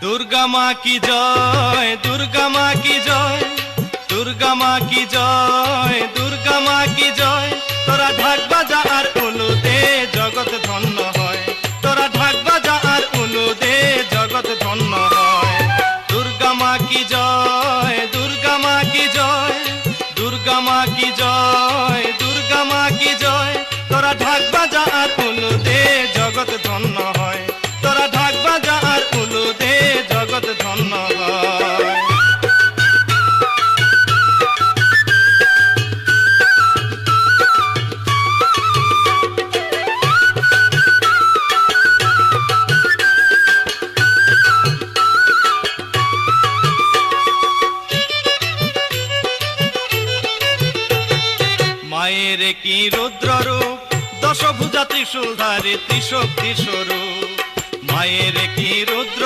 दुर्गा माँ की जय, दुर्गा माँ की जय, दुर्गा माँ की जय, दुर्गा माँ की जय। तोरा ढाक बाजा আর উলু দে জগৎ ধন্য হয়, তোরা ঢাক বাজা আর উলু দে জগৎ ধন্য হয়। দুর্গা মা কি জয়, দুর্গা মা কি জয়, দুর্গা মা কি জয়, দুর্গা মা কি জয়। তোরা ঢাক বাজা আর উলু দে জগৎ ধন্য হয়, তোরা ঢাক বাজা আর উলু দে জগৎ ধন্য হয়। মায়ের কি রুদ্র রূপ, দশভুজা ত্রিশূলধারী ত্রিশক্তি স্বরূপ। মায়ের কি রুদ্র